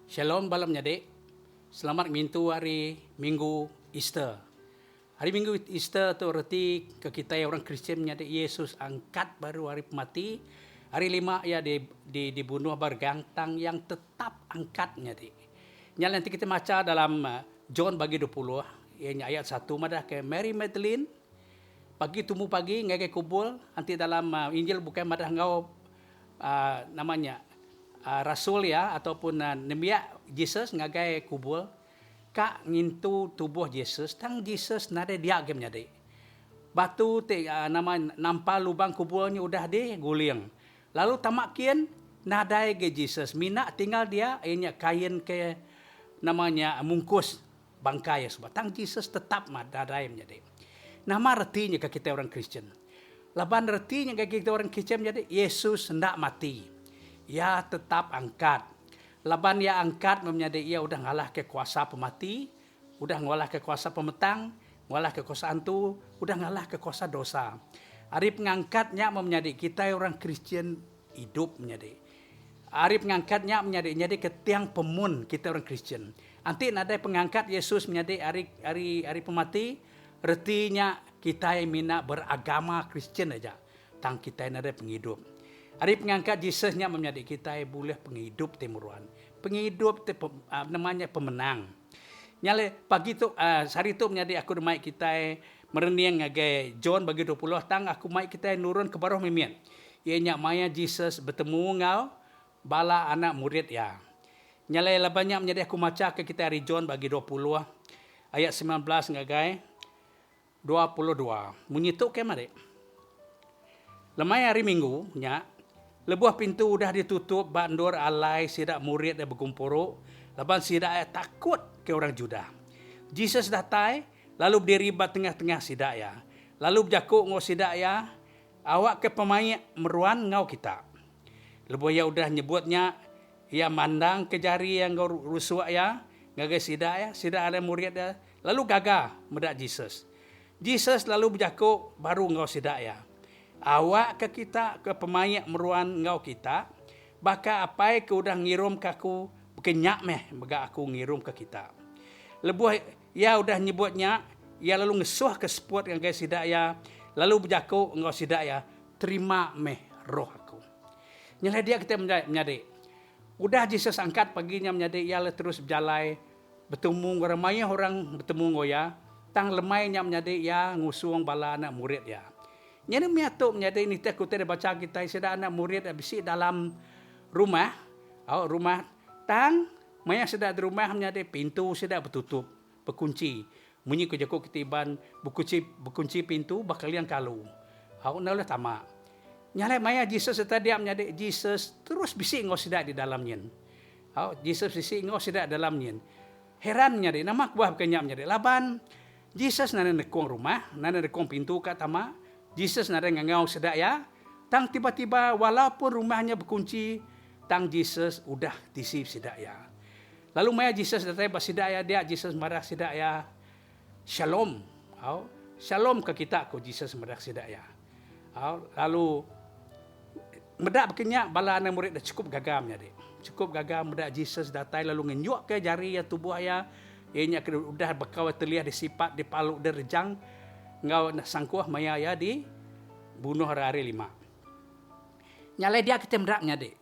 Shalom balamnya dek. Selamat mintu hari Minggu Easter. Hari Minggu Easter itu arti ke kita orang Kristiannya dek Yesus angkat baru hari mati. Hari 5 ya dibunuh bergantang yang tetap angkatnya dek. Yang nanti kita baca dalam John bagi 20 ayat 1 madah ke Mary Magdalene pagi tumu pagi ngagai kubul nanti dalam Injil bukan madah ngau namanya rasul ya ataupun nembia Jesus ngagai kubul kak ngintu tubuh Jesus tang Jesus nade diagem nya de batu te nama nampak lubang kubulnya udah deh guling lalu tamakin nadai ke Jesus mina tinggal dia ianya kain ke namanya mungkus bangkai sebab tang Jesus tetap nadai nya de nama artinya ke kita orang Kristen laban artinya ke kita orang Kristen jadi Yesus hendak mati. Ya tetap angkat. Laban ya angkat menjadi ia udah ngalah ke kuasa pemati, udah ngalah ke kuasa pemetang, ngalah ke kuasa hantu, udah ngalah ke kuasa dosa. Hari pengangkatnya menjadi kita orang Kristen hidup menjadi. Hari pengangkatnya menjadi ke tiang pemun kita orang Kristen. Nanti ada pengangkat Yesus menjadi hari pemati, artinya kita yang mina beragama Kristen aja. Tang kita yang ada penghidup. Hari pengangkat Yesusnya menjadi kita boleh penghidup temuruan. Penghidup namanya pemenang. Nyale pagi tu hari tu menjadi aku demai kita merenung ngagai John bagi 20 tang aku mai kita nurun ke baruh mimian. Ianya maya Jesus bertemu ngau bala anak murid ya. Nyale labanya menjadi aku maca ke kita hari John bagi 20 ayat 19 ngagai 22. Munyi tu ke mare. Lemai hari Minggu nya lebuah pintu udah ditutup, bandur alai, sidak murid yang berkumpuru. Lepas sidak takut ke orang Juda. Jesus datai, lalu berdiri tengah-tengah sidak ya. Lalu berjakuk ngau sidak ya, awak ke pemain meruan ngau kita. Lebuah ya udah nyebutnya, ya mandang ke jari yang ngau rusuak ya, ngagai sidak ada murid ya. Lalu gagah medak Jesus. Jesus lalu berjakuk baru ngau sidak ya. Awak ke kita ke pemayak meruan ngau kita baka apai ke udah ngirum ke aku kenyak meh baga aku ngirum ke kita lebuh ya udah nyebutnya ya lalu ngesuh ke spot yang guys sidak ya lalu berjaku ngau sidak ya terima meh roh aku nyala dia kita menjadi udah Jesus angkat paginya menjadi ya terus berjalai bertemu ramai orang bertemu ngoya tang lemainya menjadi ya ngusuang bala anak murid ya. Jadi miatuk menjadi ini kita baca kita sedang anak murid habis dalam rumah, rumah tang, maya sedang di rumah menjadi pintu sedang bertutup, berkunci. Munyi kejakuk ketiban berkunci pintu bakal yang kalu. Nalah tamak. Nyale maya Jesus tadi menjadi Jesus terus bisik ngau sedang di dalamnya. Jesus bisik ngau sedang dalamnya. Herannya deh, nama kuah kenyam menjadi laban. Jesus nana nekong rumah, nana nekong pintu kat tamak. Jesus nada ngau sedak ya. Tang tiba-tiba walaupun rumahnya berkunci, tang Jesus udah disip sedak ya. Lalu maya Jesus datang pas sedak ya dia Jesus marah sedak ya. Shalom. Shalom ke kita ko Jesus marah sedak ya. Lalu medak berkenyak bala anak murid dah cukup gagamnya dek. Cukup gagam medak Jesus datang lalu ngenyuk ke jari ya tubuh ya. Ianya udah berkawal terlihat disipat dipaluk derjang. Ngau sangkuah maya ya di bunuh hari 5. Nyalai dia kita meraknya dek.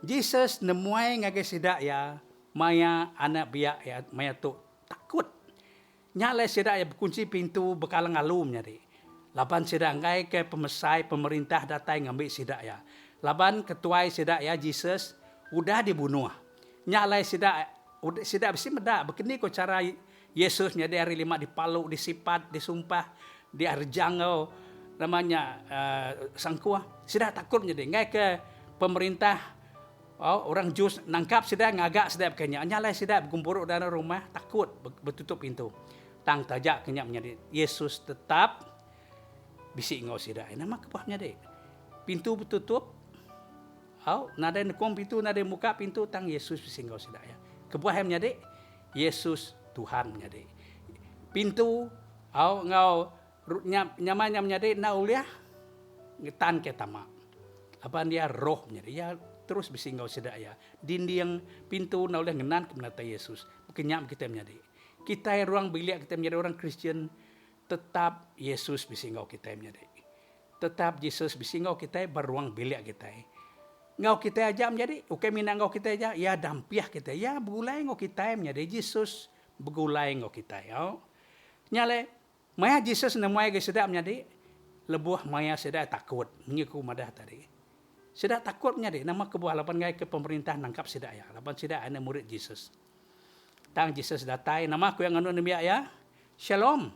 Jesus nemuai ngagai sidak ya maya anak biak ya maya tu takut. Nyalai sidak ya berkunci pintu bekalang alumnya dek. Laban sidak ngai ke pemesai pemerintah datang ngambil sidak ya. Laban ketuai sidak ya Jesus udah dibunuh. Nyalai sidak besi medak begini ko cara Yesusnya di hari 5 dipaluk, disipat, disumpah, diarjang namanya sangkuah. Sudah takut menjadi ngai ke pemerintah orang Jus nangkap sudah ngagak sudah kenya. Nyalai sudah berkumpul dalam rumah takut bertutup pintu. Tang tajak kenya menjadi Yesus tetap bisik ngau sudah. Nama kepahnya deh. Pintu bertutup. Nada nekong pintu, nada muka pintu tang Yesus bisik ngau sudah ya. Kebuahnya deh Yesus Tuhan menjadi pintu ngau nyamannya menjadi nauliah ngetan ke tamak apa dia roh menjadi ya terus bisi ngau sedak ya. Dinding pintu na oleh ngenan ke menata Yesus. Kenyam kita menjadi. Kita ruang bilik kita menjadi orang Kristen, tetap Yesus bisi ngau kita menjadi. Tetap Yesus bisi ngau kita beruang bilik kita. Ngau kita aja menjadi, oke mina ngau kita aja, ya dampiah kita, ya begulai ngau kita menjadi Yesus begulai ngau kita ya. Nyale, maya Yesus namanya ke sedak menjadi, lebuah maya sedak takut, menyiku madah tadi. Sedak takut menjadi, nama kebuah lapan ngai ke pemerintah nangkap sedak ya, lapan sedak anak murid Yesus. Tang Yesus datai, nama aku yang anu nemiak ya, Shalom.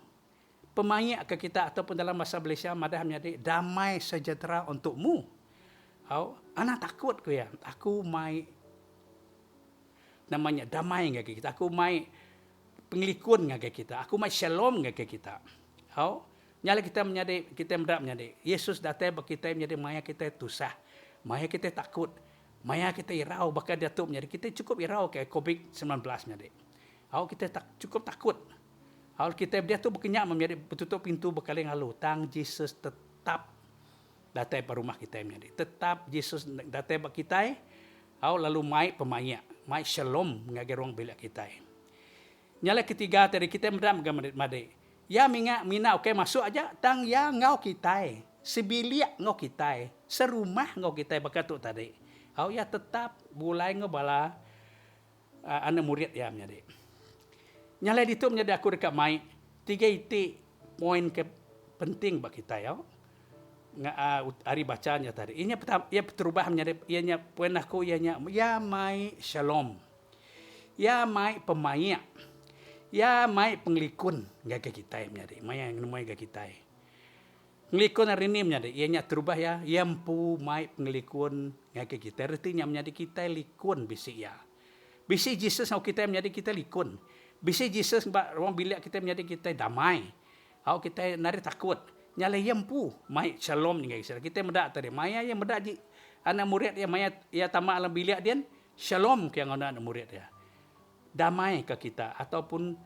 Pemayak ke kita ataupun dalam bahasa Malaysia madah menjadi damai sejahtera untukmu. Anak takut ku ya, aku mai namanya damai ngake kita, aku mai pengelikun ngake kita, aku mai shalom ngake kita. Nyala kita menjadi kita mendak menjadi Yesus datang bagi kita menjadi maya kita tusah, maya kita takut, maya kita irau bakal datuk menjadi kita cukup irau kayak COVID-19 menjadi. Kita cukup takut. Kita dia tu berkenyak menjadi bertutup pintu berkali lalu. Tang Yesus tetap datang ke rumah kita menjadi. Tetap Yesus datang ke kita. Lalu mai pemayak, mai shalom mengajar ruang bilik kita. Nyala ketiga tadi kita mendam gamade. Ya mina okey masuk aja. Tang ya ngau kita. Sebilik ngau kita. Serumah ngau kita bakatuk tadi. Ya tetap bulai ngau bala anak murid ya menjadi. Nyala itu menjadi aku dekat mai 3 itik poin ke penting bagi kita ya. Hari bacanya tadi. Ianya pertama ia terubah menjadi ianya poin aku ianya ya mai shalom. Ya mai pemayak. Ya mai penglikun gaga kita menjadi. Mai yang nemui gaga kita. Penglikun hari ini menjadi ianya terubah ya yampu mai penglikun gaga kita. Artinya menjadi kita likun bisi ya. Bisi Yesus mau kita menjadi kita likun. Bisa Yesus ruang bilik kita menjadi kita damai. Kita nari takut. Nyala yempu. Mai shalom ni guys. Kita mendak tadi. Maya yang mendak anak murid yang maya ia tamak alam bilik dia. Shalom ke yang anak murid dia. Damai ke kita. Ataupun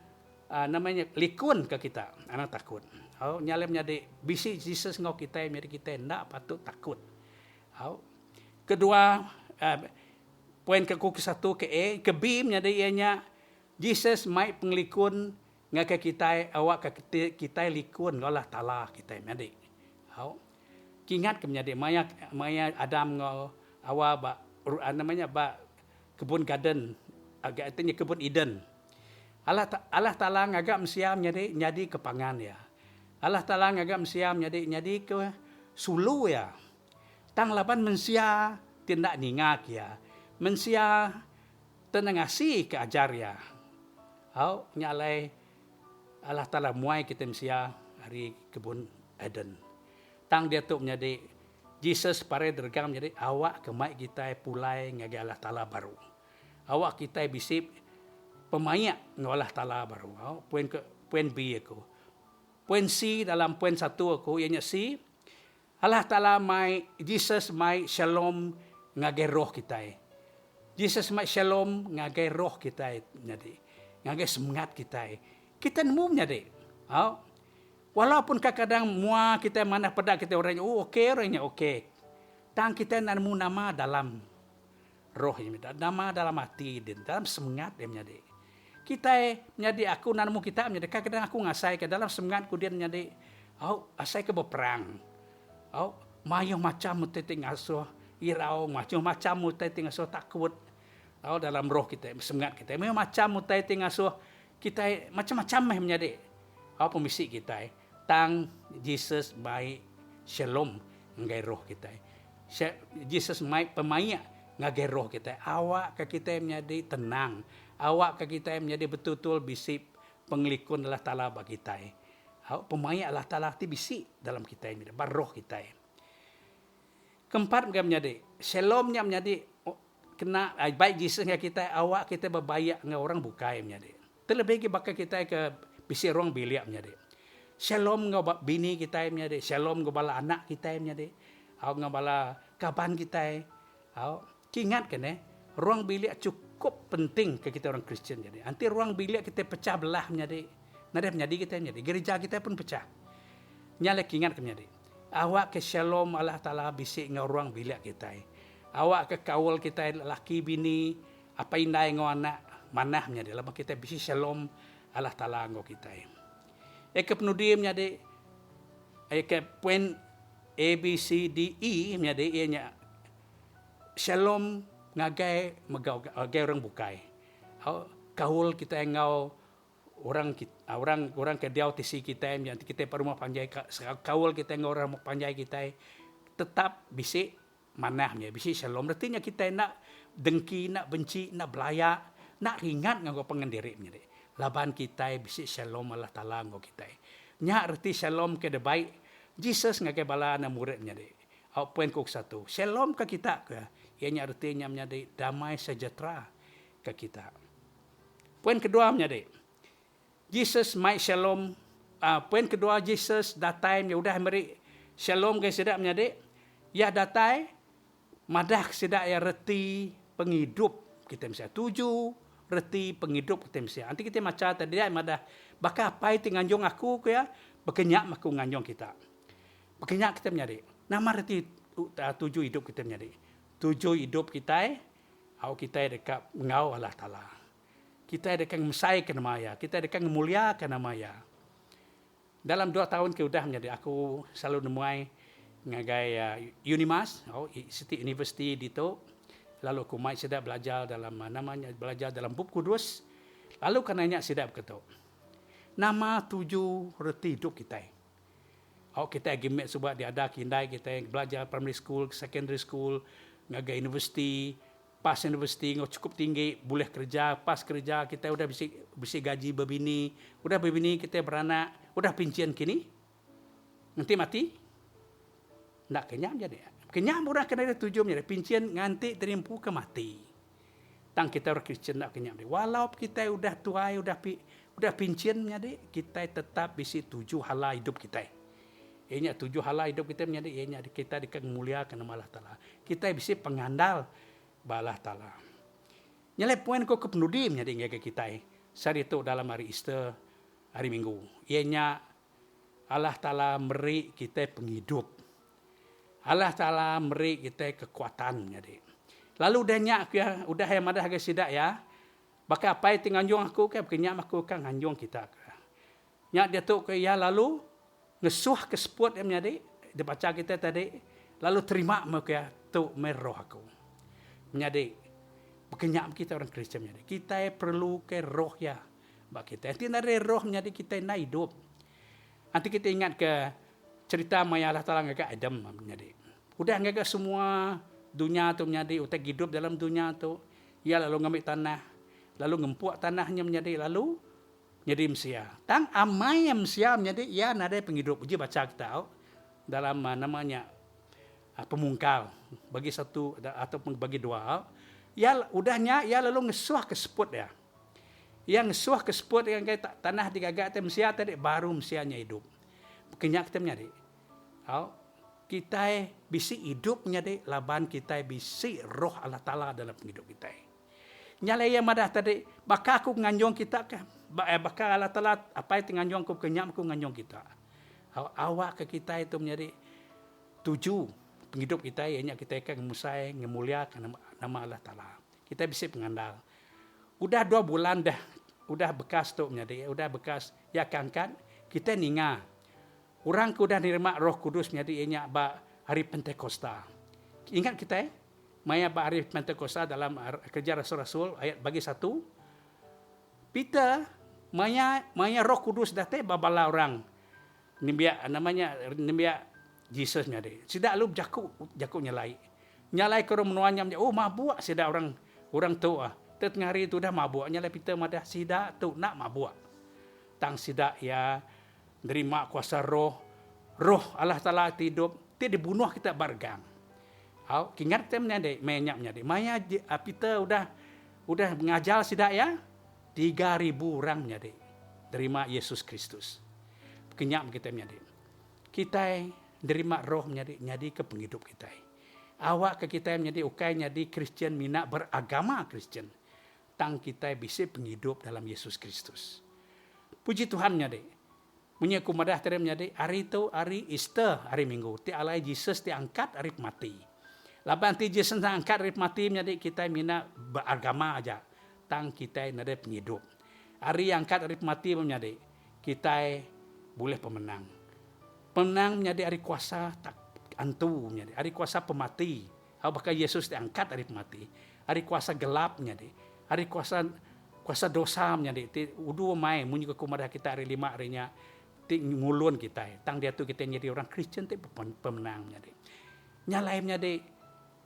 namanya likun ke kita. Anak takut. Nyala menjadi. Bisa Yesus ngau kita menjadi kita nak patut takut. Kedua. Poin ke-1 ke A. Ke B menjadi ianya. Jesus mai penglikun ngaka kita awak kita likun Allah Taala kita menjadi. Kingat ke menjadi maya Adam ngau awak ba namanya ba kebun garden agak artinya kebun Eden. Allah Taala ngagak mesia menjadi kepangan ya. Allah Taala ngagak mesia menjadi ke sulu ya. Tang laban mensia tindak ningak ya. Mensia tenang asih ke ajar ya. Nyalai Allah Ta'ala muai kita mesia hari kebun Eden. Tang dia tu menjadi Jesus pare dergam menjadi awak kemai kita pulai ngagi Allah Ta'ala baru. Awak kita bisip pemayak ngau Allah Ta'ala baru. Poin B aku. Poin C dalam poin 1 aku ianya C. Allah Ta'ala mai Jesus mai shalom ngagi roh kita. Jesus mai shalom ngagi roh kita menjadi. Ngagai semangat kita. Kita nemu menjadi. Walaupun kadang mua kita mana pada kita orangnya, okey orangnya okey. Tang kita nemu nama dalam roh ini, nama dalam hati dan dalam semangat dia menjadi. Kita menjadi aku nemu kita menjadi kadang aku ngasai ke dalam semangatku dia menjadi. Asai ke berperang. Mayo macam muteting asuh irau macam muteting asuh takut. Dalam roh kita, semangat kita. Memang macam mutai tingasuh kita macam-macam menjadi. Pemisi kita. Tang Jesus mai shalom ngai roh kita. Jesus mai pemayak ngai roh kita. Awak ke kita menjadi tenang. Awak ke kita menjadi betul-betul bisi penglikun Allah Ta'ala bagi kita. Pemayak Allah Ta'ala ti bisi dalam kita ini. Roh kita. Keempat menjadi. Shalomnya menjadi kena baik Jesus dengan kita awak kita berbayak dengan orang bukai menjadi. Terlebih bakal kita ke bisi ruang bilik menjadi. Shalom ngau bini kita menjadi. Shalom ngau bala anak kita menjadi. Ngau bala kaban kita. Ingat kan ruang bilik cukup penting ke kita orang Kristen jadi. Nanti ruang bilik kita pecah belah menjadi. Nada menjadi kita menjadi. Gereja kita pun pecah. Nyala ingat kan menjadi. Awak ke shalom Allah Ta'ala bisi ngau ruang bilik kita. Awak ke kawal kita laki bini, apa indai ngo anak manahnya dia. Lama kita bisi shalom Allah Ta'ala ngo kita. Ke penudim nyade, ke poin A, B, C, D, E nyade, ianya shalom ngagai magai orang bukai. Kawal kita ngau orang ke diau tisi kita yang kita perumah panjai kawal kita ngau orang panjai kita tetap bisi manahnya bisi shalom. Artinya kita nak dengki, nak benci, nak belaya, nak ringat ngau pengendiripnya deh. Laban kita bisi shalom Allah Ta'ala ngau kita. Nya arti shalom ke de baik. Jesus ngagai bala na muridnya deh. Poin kok satu. Shalom ke kita ke. Ianya artinya menjadi damai sejahtera ke kita. Poin kedua menjadi Jesus mai shalom. Poin kedua Jesus datai ya udah meri shalom ke sedak menjadi ya datai madah sedak ya reti penghidup kita mesti 7 reti penghidup kita mesti. Nanti kita maca tadi ya madah baka apa itu nganjong aku ke ya bekenyak aku nganjong kita. Bekenyak kita menjadi nama reti 7 hidup kita menjadi. 7 hidup kita kita dekat ngau Allah Ta'ala. Kita dekat mesai ke namanya. Kita dekat mulia ke namanya. Dalam 2 tahun ke udah menjadi aku selalu nemuai ngagai Unimas, City University dito. Lalu aku mai sedap belajar dalam belajar dalam bab kudus. Lalu kananya sedap keto. Nama 7 reti hidup kita. Kita gimet sebab dia ada kindai kita belajar primary school, secondary school, ngagai university, pas university cukup tinggi, boleh kerja, pas kerja kita udah bisa gaji berbini, udah berbini kita beranak, udah pincian kini, nanti mati, nak kenyam jadi, kenyam udah kena ada 7 jadi pincian nganti terimpu ke mati, tang kita orang Kristen nak kenyam jadi, walau kita udah tua, udah pincian jadi, kita tetap bisa 7 hala hidup kita. Ianya 7 hala hidup kita menjadi ianya kita dimuliakan nama Allah Ta'ala. Kita bisa pengandal Allah Ta'ala. Nyalai poin ko ke penudim jadi ngeke kita. Saat itu dalam hari Easter, hari Minggu. Ianya Allah Ta'ala meri kita penghidup. Allah Ta'ala meri kita kekuatan jadi. Lalu udah yang madah agak sidak ya. Baka apa yang nganjong aku ke kenyak aku kan nganjong kita. Nyak dia tu ke ya lalu ngesuh ke spot yang menjadi dibaca kita tadi lalu terima mereka tu meroh aku menjadi berkenyak kita orang Kristen menjadi kita perlu ke roh ya bak kita tidak ada roh menjadi kita nak hidup. Nanti kita ingat ke cerita maya Allah Ta'ala ngagak Adam menjadi udah ngagak semua dunia tu menjadi utak hidup dalam dunia tu ya lalu ngambil tanah lalu ngempuk tanahnya menjadi lalu jadi Mesia. Tang amai Mesia menjadi ya nada penghidup. Uji baca kita dalam namanya pemungkal bagi satu atau bagi 2. Ya udahnya ya lalu ngesuah ke spot ya. Yang ngesuah ke spot yang kayak tanah digagak teh Mesia tadi baru Mesianya hidup. Kenyak kita menjadi. Kita bisi hidup menjadi laban kita bisi roh Allah Ta'ala dalam penghidup kita. Nyalai yang madah tadi baka aku nganjong kita kan. Baka Allah Ta'ala apa yang nganjong aku kenyam aku nganjong kita. Awak ke kita itu menjadi 7 penghidup kita ianya kita akan musai ngemuliakan nama Allah Ta'ala. Kita bisa pengandal. Udah 2 bulan dah udah bekas tu menjadi udah bekas ya kan kita ninga. Orang ku udah nerima Roh Kudus menjadi ianya hari Pentakosta. Ingat kita maya hari Pentakosta dalam kerja Rasul-Rasul ayat bagi 1 Peter maya Roh Kudus datang babala orang nimbia Jesus nyade sidak lu jaku nyalai ke orang menuanya mabuk sidak orang tu tengah hari itu dah mabuk nyalai Peter madah sidak tu nak mabuk tang sidak ya nerima kuasa roh Allah Ta'ala hidup ti dibunuh kita bargang kingat temnya deh menyap maya Peter udah mengajar sidak ya 3.000 orang menjadi terima Yesus Kristus. Kenyak kita menjadi. Kita terima roh menjadi ke penghidup kita. Awak ke kita menjadi ukai menjadi Kristen mina beragama Kristen. Tang kita bisa penghidup dalam Yesus Kristus. Puji Tuhan menjadi. Punya kumadah terima menjadi hari itu hari Easter hari Minggu. Ti alai Yesus diangkat hari mati. Laban ti Yesus angkat dari mati menjadi kita mina beragama aja. Tang kita nade penghidup. Hari angkat dari mati menjadi kita boleh pemenang. Pemenang menjadi hari kuasa tak antu menjadi hari kuasa pemati. Apakah Yesus diangkat dari mati? Hari kuasa gelap menjadi hari kuasa dosa menjadi ti udu mai munyi kekumada kita hari 5 harinya ti ngulun kita. Tang dia tu kita jadi orang Kristen ti pemenang menjadi. Nyalai menjadi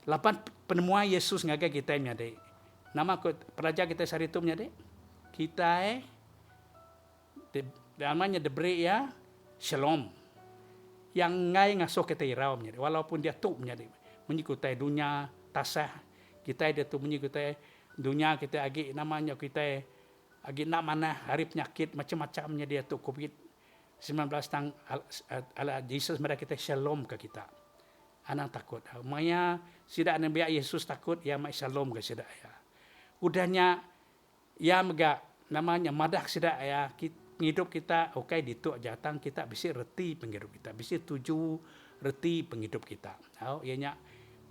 lapan penemuan Yesus ngaga kita menjadi. Nama peraja kita sehari itu menjadi kita namanya diberi ya shalom. Yang ngai ngasuh kita irau menjadi walaupun dia tu menjadi mengikuti dunia tasah kita dia tu mengikuti dunia kita agi namanya kita agi nak mana hari penyakit macam-macamnya dia tu COVID-19 tang ala Yesus mereka kita shalom ke kita. Anak takut. Maya sidak nabi Yesus takut ya mai shalom ke sidak ya. Udahnya ya mega namanya madah sidak ya hidup kita okay ditu jatang kita bisi reti penghidup kita bisi tuju reti penghidup kita. Tahu ianya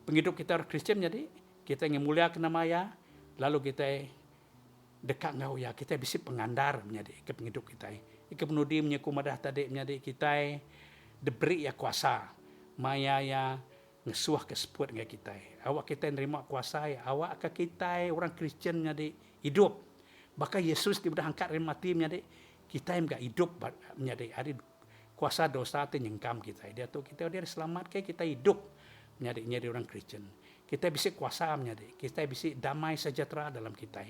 penghidup kita orang Kristen jadi kita ngemuliakan nama ya lalu kita dekat ngau ya kita bisi pengandar menjadi ke penghidup kita. Ike penudi menyeku madah tadi menjadi kita diberi ya kuasa maya ya ngesuah ke seput dengan kita. Awak kita nerima kuasa ya awak ke kita orang Kristen menjadi hidup. Bahkan Yesus tidak angkat dari mati menjadi kita yang enggak hidup menjadi ada kuasa dosa itu nyengkam kita. Dia tu kita dia selamat ke kita hidup menjadi orang Kristen. Kita bisa kuasa menjadi kita bisa damai sejahtera dalam kita.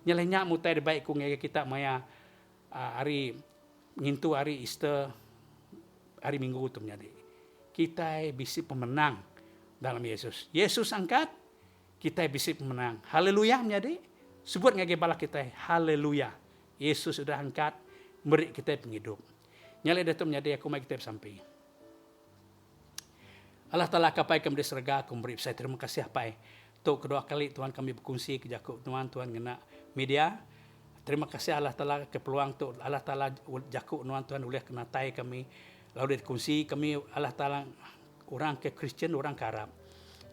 Nyalanya mutai baik ku kita maya hari ngintu hari Easter hari Minggu itu menjadi kita bisa pemenang dalam Yesus. Yesus angkat, kita bisa pemenang. Haleluya menjadi sebut ngage bala kita. Haleluya. Yesus sudah angkat, beri kita penghidup. Nyale datum menjadi aku mai kita sampai. Allah Taala kapai kami di surga, aku beri saya terima kasih apa untuk kedua kali Tuhan kami berkongsi ke Jakub Tuhan ngena media. Terima kasih Allah Taala ke peluang tu Allah Taala Jakub Tuhan boleh kena tai kami. Lalu dikongsi kami Allah Ta'ala orang ke Kristen, orang ke Arab.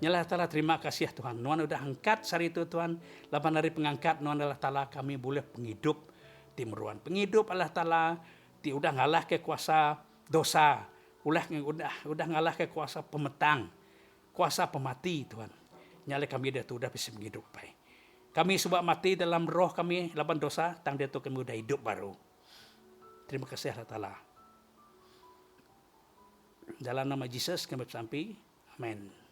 Allah Ta'ala terima kasih Tuhan. Tuhan sudah angkat hari itu Tuhan. 8 hari pengangkat Tuhan Allah Ta'ala kami boleh penghidup timuruan. Penghidup Allah Ta'ala udah ngalah ke kuasa dosa. Udah ngalah ke kuasa pemetang. Kuasa pemati Tuhan. Nyala kami dia tu udah bisa menghidup. Kami sebab mati dalam roh kami laban dosa. Tang dia tu kami udah hidup baru. Terima kasih Allah Ta'ala. Dalam nama Yesus kami sampai. Amin.